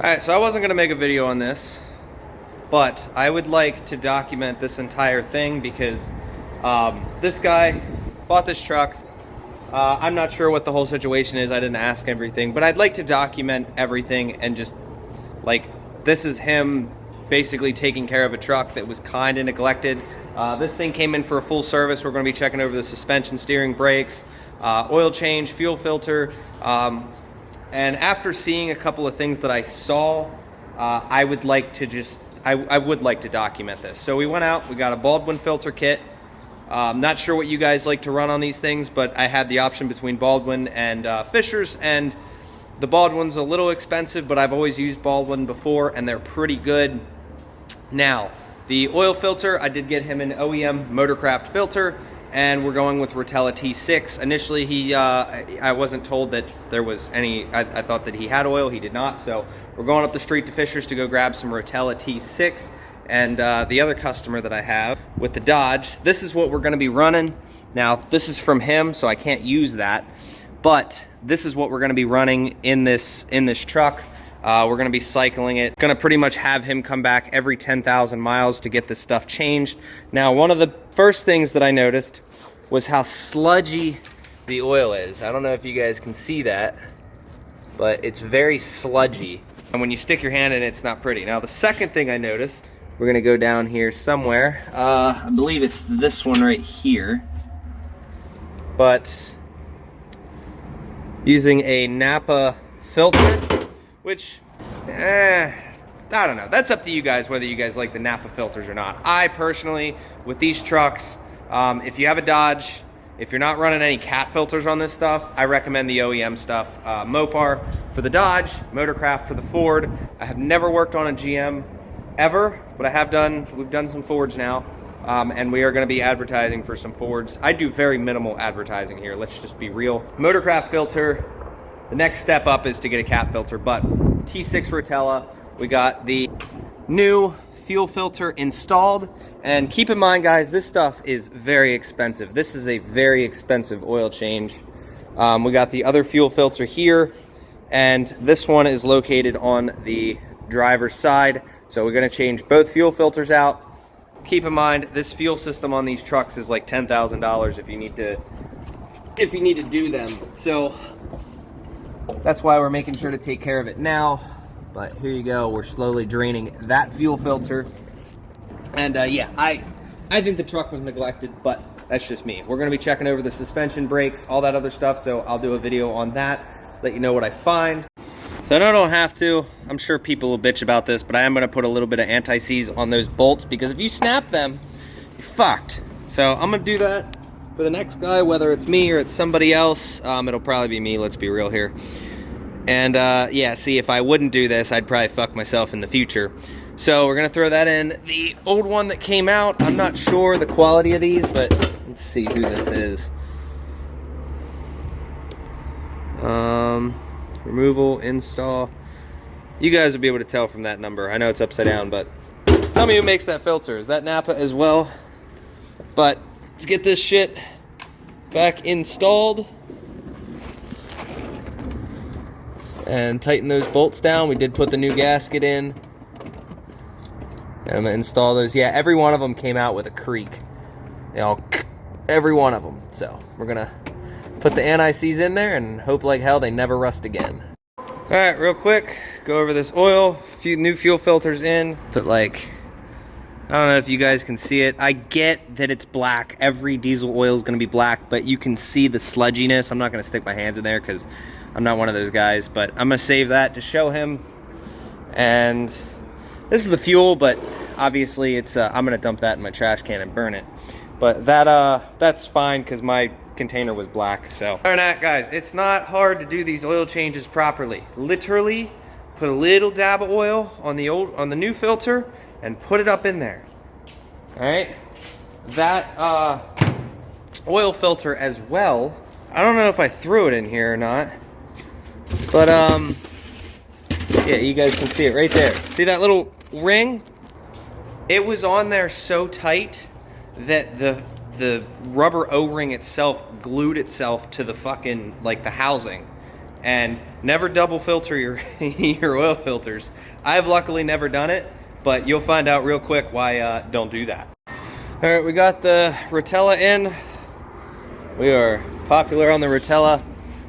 Alright, so I wasn't going to make a video on this, but I would like to document this entire thing because this guy bought this truck. I'm not sure what the whole situation is. I didn't ask everything, but I'd like to document everything and just, like, this is him basically taking care of a truck that was kind of neglected. This thing came in for a full service. We're going to be checking over the suspension, steering, brakes, oil change, fuel filter. And after seeing a couple of things that I saw, I would like to document this. So we went out, we got a Baldwin filter kit. Not sure what you guys like to run on these things, but I had the option between Baldwin and Fisher's, and the Baldwin's a little expensive, but I've always used Baldwin before, and they're pretty good. Now, the oil filter, I did get him an OEM Motorcraft filter, and we're going with Rotella T6. Initially, I wasn't told that there was any, I thought that he had oil, he did not, so we're going up the street to Fisher's to go grab some Rotella T6. And the other customer that I have with the Dodge, this is what we're gonna be running. Now, this is from him, so I can't use that, but this is what we're gonna be running in this truck. We're gonna be cycling it. Gonna pretty much have him come back every 10,000 miles to get this stuff changed. Now, one of the first things that I noticed was how sludgy the oil is. I don't know if you guys can see that, but it's very sludgy. And when you stick your hand in it, it's not pretty. Now, the second thing I noticed, we're gonna go down here somewhere. I believe it's this one right here. But using a Napa filter, which, I don't know. That's up to you guys whether you guys like the Napa filters or not. I personally, with these trucks, if you have a Dodge, if you're not running any cat filters on this stuff, I recommend the OEM stuff. Mopar for the Dodge, Motorcraft for the Ford. I have never worked on a GM ever, but we've done some Fords now, and we are going to be advertising for some Fords. I do very minimal advertising here, let's just be real. Motorcraft filter, the next step up is to get a cat filter, but T6 Rotella, we got the new fuel filter installed, and keep in mind, guys, this stuff is very expensive. This is a very expensive oil change. We got the other fuel filter here, and this one is located on the driver's side. So we're gonna change both fuel filters out. Keep in mind, this fuel system on these trucks is like $10,000 if you need to do them. So that's why we're making sure to take care of it now. But here you go, we're slowly draining that fuel filter. And yeah, I think the truck was neglected, but that's just me. We're gonna be checking over the suspension, brakes, all that other stuff, so I'll do a video on that, let you know what I find. So I know I don't have to. I'm sure people will bitch about this, but I am going to put a little bit of anti-seize on those bolts because if you snap them, you're fucked. So I'm going to do that for the next guy, whether it's me or it's somebody else. It'll probably be me, let's be real here. And yeah, see, if I wouldn't do this, I'd probably fuck myself in the future. So we're going to throw that in. The old one that came out, I'm not sure the quality of these, but let's see who this is. Removal, install. You guys will be able to tell from that number. I know it's upside down, but tell me who makes that filter. Is that Napa as well? But let's get this shit back installed and tighten those bolts down. We did put the new gasket in. And I'm gonna install those. Yeah, every one of them came out with a creak. Every one of them. So we're gonna put the anti-seize in there and hope like hell they never rust again. All right, real quick, go over this oil, new fuel filters in, but like, I don't know if you guys can see it. I get that it's black. Every diesel oil is gonna be black, but you can see the sludginess. I'm not gonna stick my hands in there because I'm not one of those guys, but I'm gonna save that to show him. And this is the fuel, but obviously it's, I'm gonna dump that in my trash can and burn it. But that's fine because my container was black. So all right, guys, it's not hard to do these oil changes properly. Literally put a little dab of oil on the new filter and put it up in there. All right, that oil filter as well, I don't know if I threw it in here or not, but yeah, you guys can see it right there. See that little ring? It was on there so tight that the rubber O-ring itself glued itself to the fucking, like, the housing. And never double filter your, your oil filters. I've luckily never done it, but you'll find out real quick why don't do that. All right, we got the Rotella in. We are popular on the Rotella.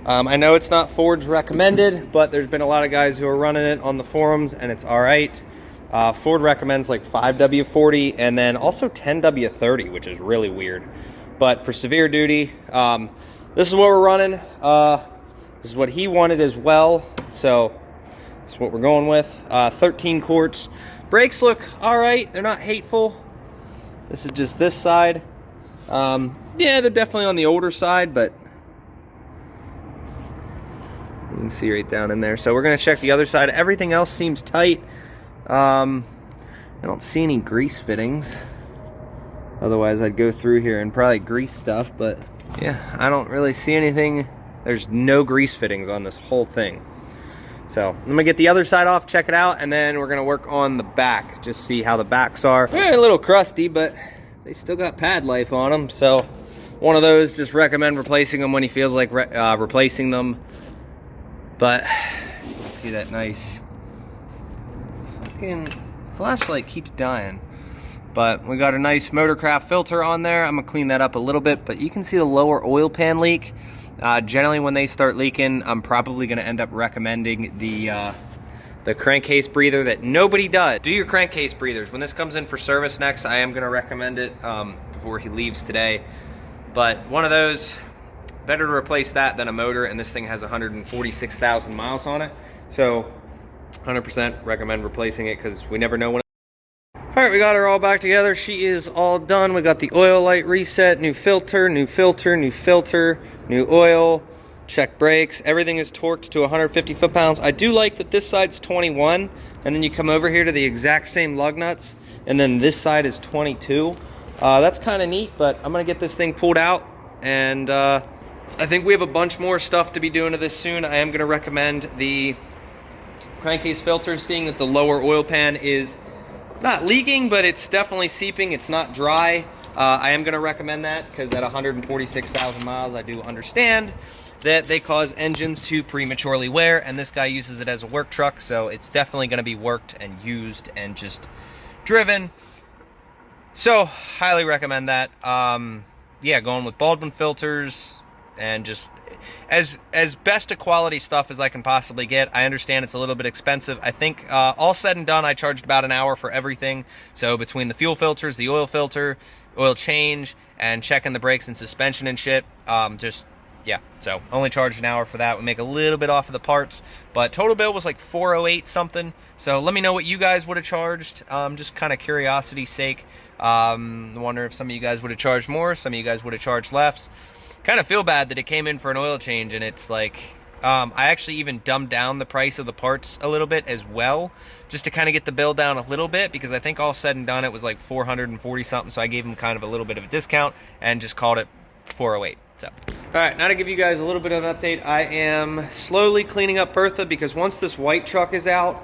I know it's not Ford's recommended, but there's been a lot of guys who are running it on the forums, and it's all right. Ford recommends like 5W40 and then also 10W30, which is really weird. But for severe duty, this is what we're running. This is what he wanted as well, so that's what we're going with. 13 quarts. Brakes look all right. They're not hateful. This is just this side. Yeah, they're definitely on the older side, but you can see right down in there. So we're going to check the other side. Everything else seems tight. I don't see any grease fittings. Otherwise, I'd go through here and probably grease stuff, but yeah, I don't really see anything. There's no grease fittings on this whole thing. So I'm gonna get the other side off, check it out, and then we're gonna work on the back, just see how the backs are. They're a little crusty, but they still got pad life on them. So one of those, just recommend replacing them when he feels like replacing them. But you can see that nice fucking flashlight keeps dying. But we got a nice Motorcraft filter on there. I'm gonna clean that up a little bit, but you can see the lower oil pan leak. Generally, when they start leaking, I'm probably going to end up recommending the crankcase breather that nobody does. Do your crankcase breathers. When this comes in for service next, I am going to recommend it before he leaves today. But one of those, better to replace that than a motor, and this thing has 146,000 miles on it. So 100% recommend replacing it because we never know when. All right, we got her all back together. She is all done. We got the oil light reset, new filter, new filter, new filter, new oil, check brakes. Everything is torqued to 150 foot-pounds. I do like that this side's 21, and then you come over here to the exact same lug nuts, and then this side is 22. That's kind of neat, but I'm going to get this thing pulled out, and I think we have a bunch more stuff to be doing to this soon. I am going to recommend the crankcase filter, seeing that the lower oil pan is not leaking, but it's definitely seeping. It's not dry. I am going to recommend that because at 146,000 miles, I do understand that they cause engines to prematurely wear, and this guy uses it as a work truck, so it's definitely going to be worked and used and just driven. So, highly recommend that. Yeah, going with Baldwin filters and just as best a quality stuff as I can possibly get. I understand it's a little bit expensive. I think all said and done, I charged about an hour for everything. So between the fuel filters, the oil filter, oil change, and checking the brakes and suspension and shit, yeah, so only charged an hour for that. We make a little bit off of the parts, but total bill was like $408 something. So let me know what you guys would have charged, just kind of curiosity's sake. I wonder if some of you guys would have charged more, some of you guys would have charged less. Kind of feel bad that it came in for an oil change, and it's like, I actually even dumbed down the price of the parts a little bit as well, just to kind of get the bill down a little bit, because I think all said and done it was like 440 something, so I gave him kind of a little bit of a discount and just called it 408. So, all right, now to give you guys a little bit of an update, I am slowly cleaning up Bertha, because once this white truck is out,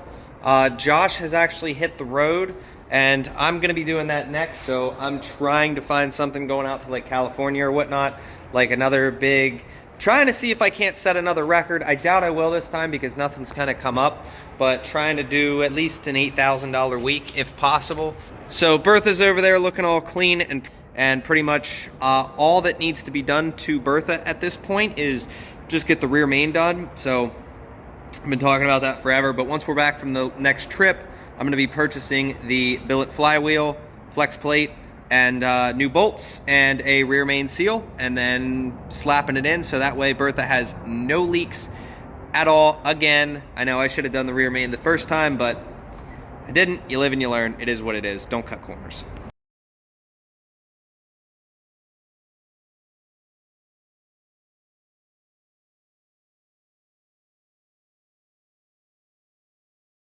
Josh has actually hit the road, and I'm going to be doing that next. So I'm trying to find something going out to like California or whatnot, like another big, trying to see if I can't set another record. I doubt I will this time because nothing's kind of come up, but trying to do at least an $8,000 week if possible. So Bertha's over there looking all clean, and pretty much all that needs to be done to Bertha at this point is just get the rear main done. So I've been talking about that forever, but once we're back from the next trip, I'm going to be purchasing the billet flywheel, flex plate, and new bolts and a rear main seal, and then slapping it in so that way Bertha has no leaks at all again. I know I should have done the rear main the first time, but I didn't. You live and you learn. It is what it is. Don't cut corners.